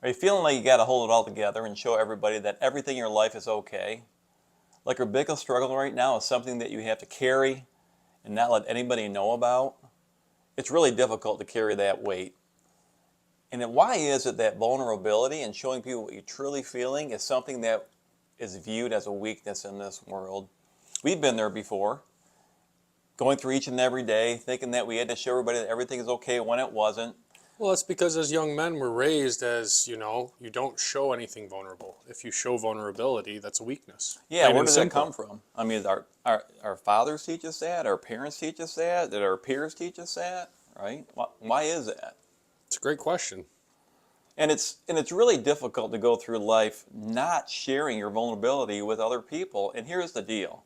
Are you feeling like you got to hold it all together and show everybody that everything in your life is okay? Like your biggest struggle right now is something that you have to carry and not let anybody know about? It's really difficult to carry that weight. And then why is it that vulnerability and showing people what you're truly feeling is something that is viewed as a weakness in this world? We've been there before, going through each and every day, thinking that we had to show everybody that everything is okay when it wasn't. Well, that's because as young men, we're raised as, you don't show anything vulnerable. If you show vulnerability, that's a weakness. Yeah, Plain where and does that simple. come from? I mean, our fathers teach us that, our parents teach us that, did our peers teach us that, right? Why is that? It's a great question. And it's really difficult to go through life not sharing your vulnerability with other people. And here's the deal.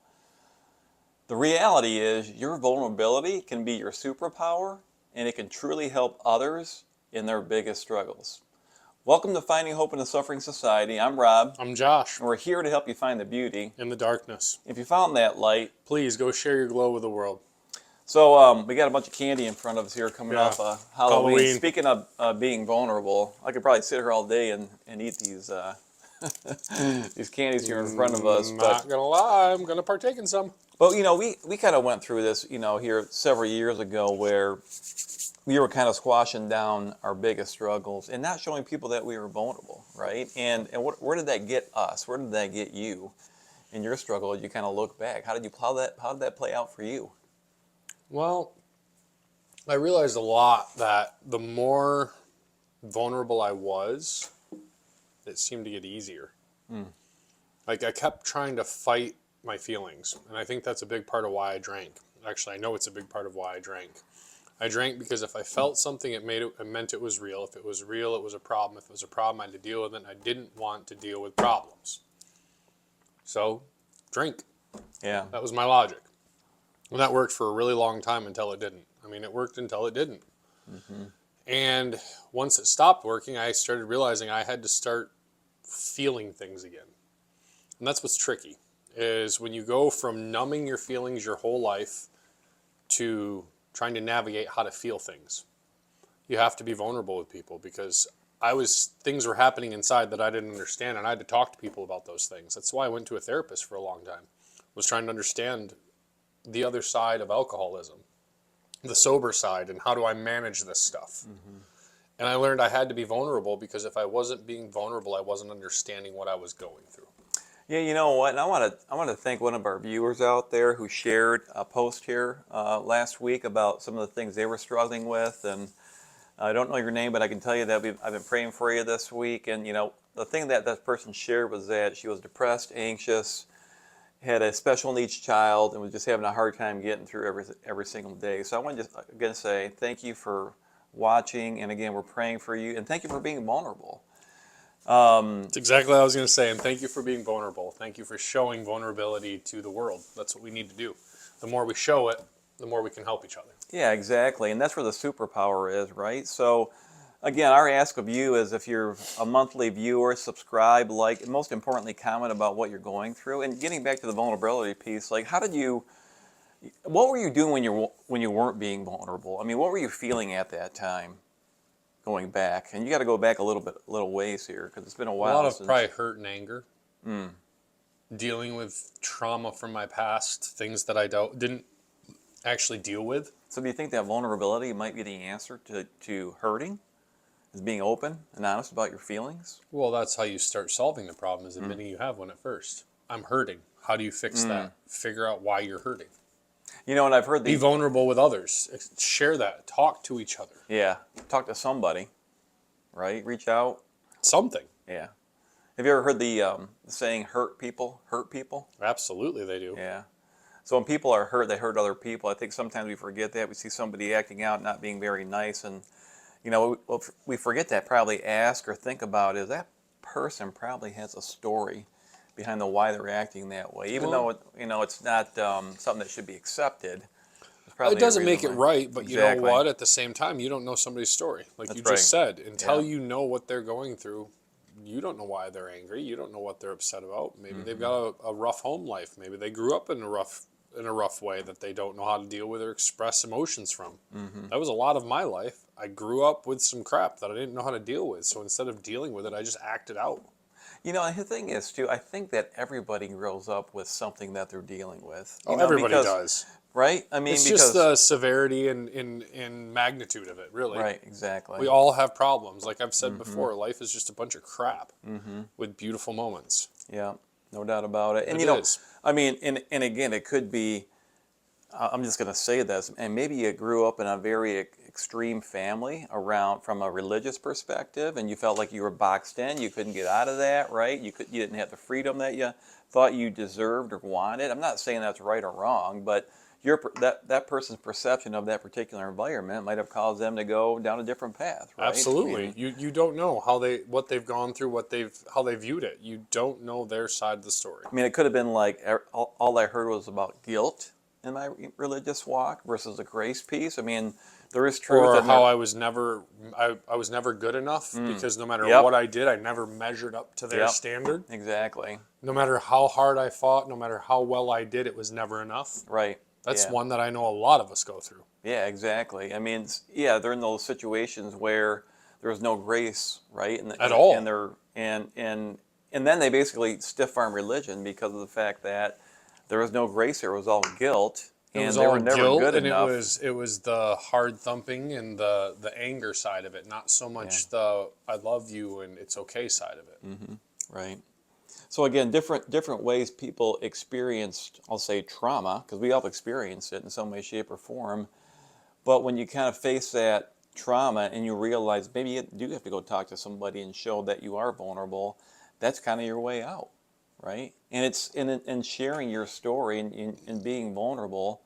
The reality is your vulnerability can be your superpower and it can truly help others in their biggest struggles. Welcome to Finding Hope in a Suffering Society. I'm Rob, I'm Josh, and we're here to help you find the beauty. in the darkness. If you found that light, Please go share your glow with the world. so we got a bunch of candy in front of us here coming Yeah. off Halloween. Halloween. Speaking of being vulnerable, I could probably sit here all day and eat these these candies here in front of us. Not gonna lie, I'm gonna partake in some. But we kind of went through this, here several years ago where we were kind of squashing down our biggest struggles and not showing people that we were vulnerable, right? And where did that get us? Where did that get you in your struggle? You kind of look back. How did that play out for you? Well, I realized a lot that the more vulnerable I was, it seemed to get easier. Like I kept trying to fight my feelings, and I think that's a big part of why I drank. Actually, I know it's a big part of why I drank. I drank because if I felt something, it meant it was real. If it was real, it was a problem. If it was a problem, I had to deal with it, and I didn't want to deal with problems. So, drink. Yeah. That was my logic. And that worked for a really long time until it didn't. I mean, it worked until it didn't. And once it stopped working, I started realizing I had to start feeling things again. And that's what's tricky, is when you go from numbing your feelings your whole life to trying to navigate how to feel things. You have to be vulnerable with people because things were happening inside that I didn't understand, and I had to talk to people about those things. That's why I went to a therapist for a long time. Was trying to understand the other side of alcoholism, the sober side, and how do I manage this stuff. And I learned I had to be vulnerable because if I wasn't being vulnerable, I wasn't understanding what I was going through. Yeah, you know what? And I want to thank one of our viewers out there who shared a post here last week about some of the things they were struggling with. And I don't know your name, but I can tell you that I've been praying for you this week. And the thing that person shared was that she was depressed, anxious, had a special needs child, and was just having a hard time getting through every single day. So I want to just again say thank you for watching, and again we're praying for you, and thank you for being vulnerable. That's exactly what I was going to say, and thank you for being vulnerable. Thank you for showing vulnerability to the world. That's what we need to do. The more we show it, the more we can help each other. Yeah, exactly, and that's where the superpower is, right? So, again, our ask of you is if you're a monthly viewer, subscribe, like, and most importantly, comment about what you're going through. And getting back to the vulnerability piece, like, what were you doing when you weren't being vulnerable? I mean, what were you feeling at that time? Going back, and you got to go back a little ways here because it's been a while. A lot of since... probably hurt and anger. Dealing with trauma from my past, things that I didn't actually deal with. So do you think that vulnerability might be the answer to hurting? Is being open and honest about your feelings? Well, that's how you start solving the problem, is admitting you have one at first. I'm hurting. How do you fix that? Figure out why you're hurting. And I've heard Be vulnerable with others. Share that. Talk to each other. Yeah, talk to somebody, right? Reach out. Something. Yeah. Have you ever heard the saying, hurt people hurt people? Absolutely they do. Yeah. So when people are hurt, they hurt other people. I think sometimes we forget that. We see somebody acting out, not being very nice, and we forget that. Probably ask or think about is that person probably has a story behind the why they're acting that way, even though it's not something that should be accepted. It doesn't make it right, but exactly. You know what? At the same time, you don't know somebody's story. Like That's you just said, right. until you know what they're going through, you don't know why they're angry. You don't know what they're upset about. Maybe they've got a rough home life. Maybe they grew up in a rough in a rough way that they don't know how to deal with or express emotions from. Mm-hmm. That was a lot of my life. I grew up with some crap that I didn't know how to deal with. So instead of dealing with it, I just acted out. You know, and the thing is, too, I think that everybody grows up with something that they're dealing with. Oh, everybody does. Right? I mean, It's just because, the severity and magnitude of it, really. right, exactly. We all have problems. Like I've said Mm-hmm. before, life is just a bunch of crap Mm-hmm. with beautiful moments. Yeah, no doubt about it. And, It is. I mean, and again, it could be, I'm just going to say this, and maybe you grew up in a very extreme family around from a religious perspective, and you felt like you were boxed in. You couldn't get out of that, right? You didn't have the freedom that you thought you deserved or wanted. I'm not saying that's right or wrong, but that person's perception of that particular environment might have caused them to go down a different path, right? I Absolutely. mean, You don't know what they've gone through, how they viewed it. You don't know their side of the story. it could have been like all I heard was about guilt in my religious walk versus the grace piece. I mean, there is truth Or in how there. I was never good enough because no matter Yep. what I did, I never measured up to their Yep. standard. Exactly. No matter how hard I fought, no matter how well I did, it was never enough. Right. That's Yeah. one that I know a lot of us go through. Yeah. Exactly. I mean, yeah, they're in those situations where there's no grace, right? At And all. they're and then they basically stiff arm religion because of the fact that there was no grace there. It was all guilt, It was and they were all never guilt, good and enough. it was the hard thumping and the anger side of it, not so Yeah. much the I love you and it's okay side of it. Mm-hmm. Right. So again, different ways people experienced, I'll say, trauma, because we all experienced it in some way, shape, or form. But when you kind of face that trauma and you realize maybe you do have to go talk to somebody and show that you are vulnerable, that's kind of your way out, right? And it's in sharing your story and being vulnerable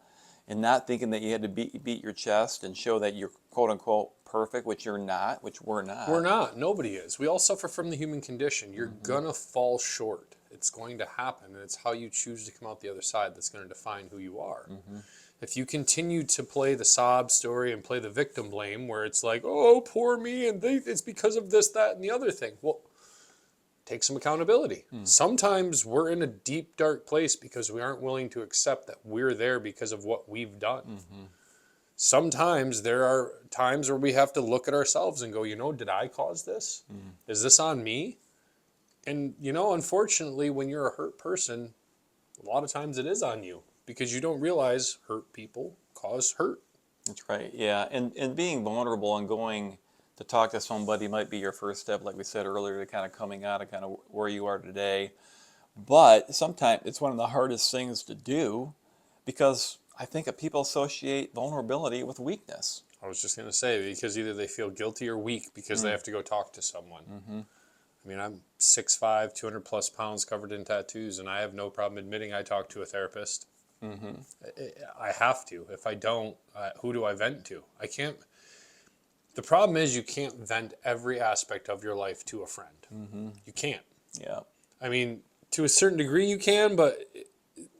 and not thinking that you had to beat your chest and show that you're quote unquote perfect, which you're not, which we're We're not. not. Nobody is. We all suffer from the human condition. You're Mm-hmm. gonna fall short. It's going to happen, and it's how you choose to come out the other side that's going to define who you are. Mm-hmm. If you continue to play the sob story and play the victim blame, where it's like, "Oh, poor me," and it's because of this, that, and the other thing. Well, take some accountability. Mm. Sometimes we're in a deep, dark place because we aren't willing to accept that we're there because of what we've done. Mm-hmm. Sometimes there are times where we have to look at ourselves and go, did I cause this? Mm. Is this on me? And, unfortunately, when you're a hurt person, a lot of times it is on you because you don't realize hurt people cause hurt. That's right. Yeah, and being vulnerable and going to talk to somebody might be your first step, like we said earlier, to kind of coming out of kind of where you are today. But sometimes it's one of the hardest things to do because I think that people associate vulnerability with weakness. I was just going to say, because either they feel guilty or weak because they have to go talk to someone. Mm-hmm. I mean, I'm 6'5", 200 plus pounds covered in tattoos, and I have no problem admitting I talk to a therapist. Mm-hmm. I have to. If I don't, who do I vent to? I can't. The problem is you can't vent every aspect of your life to a friend. Mm-hmm. You can't. Yeah. I mean, to a certain degree you can, but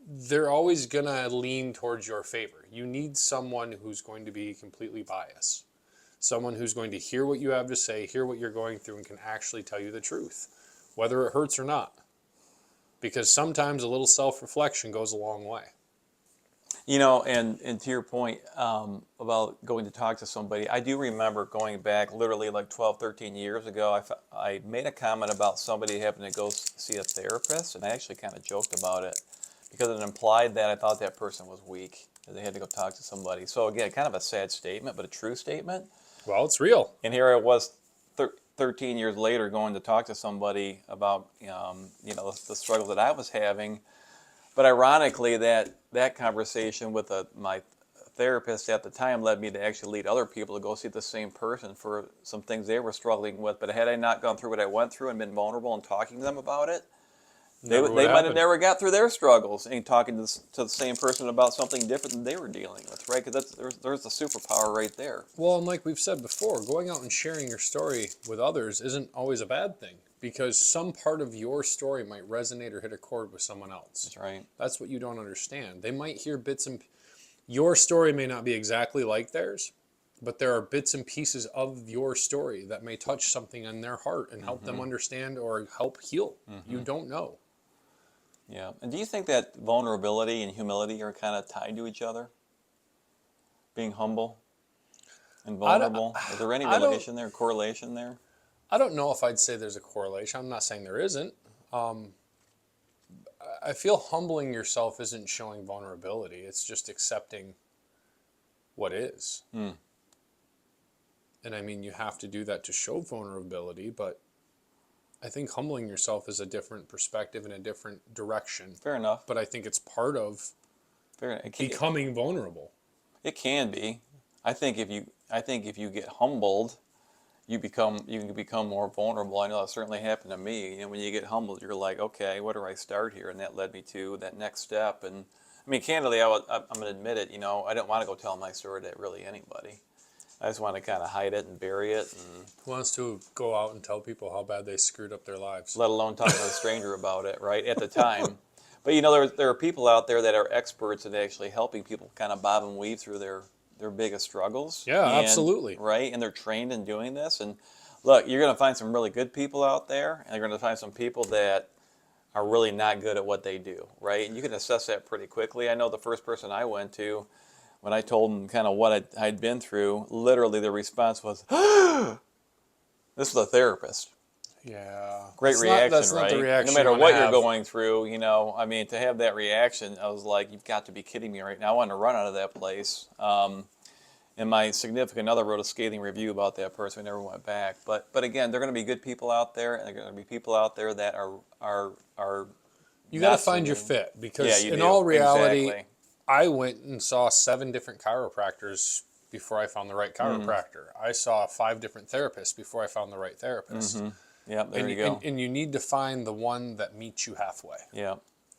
they're always going to lean towards your favor. You need someone who's going to be completely biased. Someone who's going to hear what you have to say, hear what you're going through, and can actually tell you the truth, whether it hurts or not. Because sometimes a little self-reflection goes a long way. And to your point about going to talk to somebody, I do remember going back literally like 12, 13 years ago, I made a comment about somebody having to go see a therapist, and I actually kind of joked about it because it implied that I thought that person was weak, that they had to go talk to somebody. So again, kind of a sad statement, but a true statement. Well, it's real. And here I was 13 years later going to talk to somebody about the struggle that I was having. But ironically, that conversation with my therapist at the time led me to actually lead other people to go see the same person for some things they were struggling with. But had I not gone through what I went through and been vulnerable and talking to them about it, Never would they might have happen. never got through their struggles and talking to the same person about something different than they were dealing with, right? Because there's the superpower right there. Well, and like we've said before, going out and sharing your story with others isn't always a bad thing because some part of your story might resonate or hit a chord with someone else. That's right. That's what you don't understand. They might hear bits and your story may not be exactly like theirs, but there are bits and pieces of your story that may touch something in their heart and help them understand or help heal. You don't know. Yeah. And do you think that vulnerability and humility are kind of tied to each other? Being humble and I don't, vulnerable? Is there any I don't, relation there, correlation there? I don't know if I'd say there's a correlation. I'm not saying there isn't. Um, I feel humbling yourself isn't showing vulnerability. It's just accepting what is. Hmm. And I mean, you have to do that to show vulnerability, but I think humbling yourself is a different perspective and a different direction. Fair enough. But I think it's part of Fair enough. becoming vulnerable. It can be. I think if you get humbled, you can become more vulnerable. I know that certainly happened to me. When you get humbled, you're like, okay, where do I start here? And that led me to that next step. And I mean, candidly, I'm going to admit it. I don't want to go tell my story to really anybody. I just want to kind of hide it and bury it, and Who wants to go out and tell people how bad they screwed up their lives? let alone talk to a stranger about it, right, at the time. But there are people out there that are experts in actually helping people kind of bob and weave through their biggest struggles. Yeah, And absolutely. right, and they're trained in doing this. And look, you're going to find some really good people out there, and you're going to find some people that are really not good at what they do, right? And you can assess that pretty quickly. I know the first person I went to, when I told them kind of what I'd been through, literally the response was, "This is a therapist." Yeah. Great reaction, That's not the right? No reaction you matter want to what you're have. going through, I mean, to have that reaction, I was like, you've got to be kidding me right now. I wanted to run out of that place. And my significant other wrote a scathing review about that person. We never went back. But again, there are going to be good people out there, and there are going to be people out there that are You got to not find your seeming. fit Yeah, because, you in do. all reality, Exactly. I went and saw 7 different chiropractors before I found the right chiropractor. I saw 5 different therapists before I found the right therapist. Yep, there And, you and, go. and you need to find the one that meets you halfway. Yeah.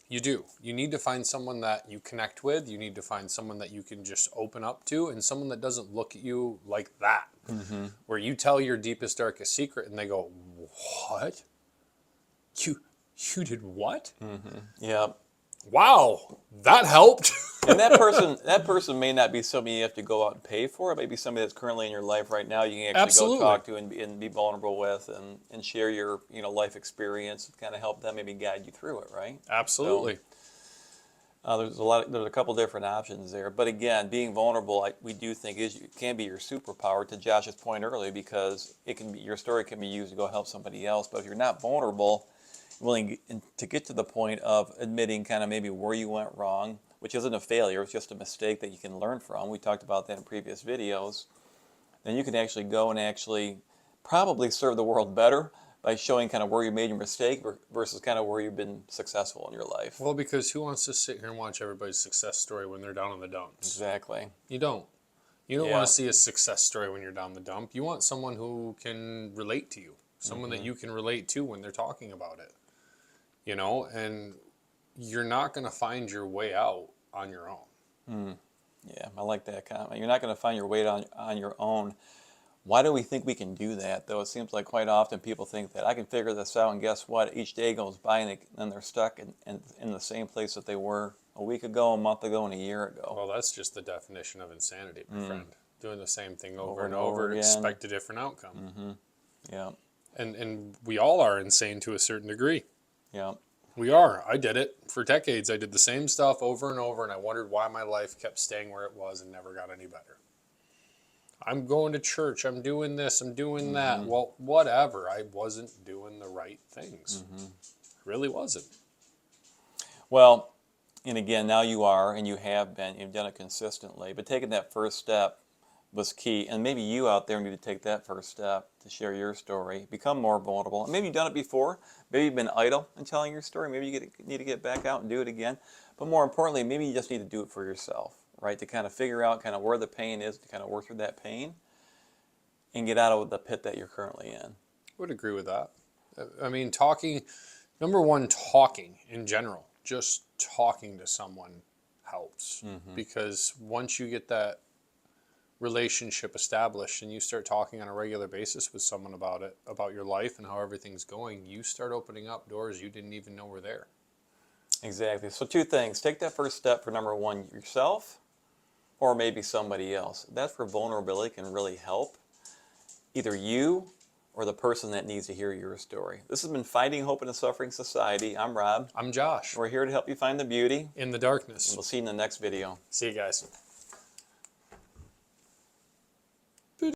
You do. You need to find someone that you connect with. You need to find someone that you can just open up to, and someone that doesn't look at you like that. Where you tell your deepest, darkest secret, and they go, "What? You you did what? Yeah. Wow, that helped." And that person may not be somebody you have to go out and pay for. It may be somebody that's currently in your life right now. You can actually go Absolutely. talk to and be vulnerable with and share your life experience and kind of help them maybe guide you through it, right? So Absolutely. there's a couple different options there. But again, being vulnerable, we do think can be your superpower. To Josh's point earlier, because your story can be used to go help somebody else. But if you're not vulnerable, willing to get to the point of admitting kind of maybe where you went wrong, which isn't a failure, it's just a mistake that you can learn from. We talked about that in previous videos. Then you can actually go and actually probably serve the world better by showing kind of where you made your mistake versus kind of where you've been successful in your life. Well, because who wants to sit here and watch everybody's success story when they're down in the dumps? Exactly. You don't. You don't want Yeah. to see a success story when you're down the dump. You want someone who can relate to you, someone that you can relate to when they're talking about it. And you're not going to find your way out on your own. Yeah, I like that comment. You're not going to find your way on your own. Why do we think we can do that, though? It seems like quite often people think that I can figure this out, and guess what? Each day goes by, and then they're stuck in the same place that they were a week ago, a month ago, and a year ago. Well, that's just the definition of insanity, my friend. Doing the same thing over Over and and over over, again. expect a different outcome. Yeah, And we all are insane to a certain degree. yeah. We are. I did it for decades. I did the same stuff over and over, and I wondered why my life kept staying where it was and never got any better. I'm going to church. I'm doing this. I'm doing that. Well, whatever. I wasn't doing the right things. Really wasn't. Well, and again, now you are, and you have been. You've done it consistently, but taking that first step was key. And maybe you out there need to take that first step to share your story, become more vulnerable. And maybe you've done it before. Maybe you've been idle in telling your story. Maybe you need to get back out and do it again. But more importantly, maybe you just need to do it for yourself, right? To kind of figure out kind of where the pain is, to kind of work through that pain and get out of the pit that you're currently in. Would agree with that. I mean, talking, number one, talking in general, just talking to someone helps. Because once you get that relationship established and you start talking on a regular basis with someone about it, about your life and how everything's going, you start opening up doors you didn't even know were there. Exactly. So two things. Take that first step for number one, yourself, or maybe somebody else. That's where vulnerability can really help either you or the person that needs to hear your story. This has been Finding Hope in a Suffering Society. I'm Rob. I'm Josh. We're here to help you find the beauty, In the and darkness. we'll see you in the next video. See you guys.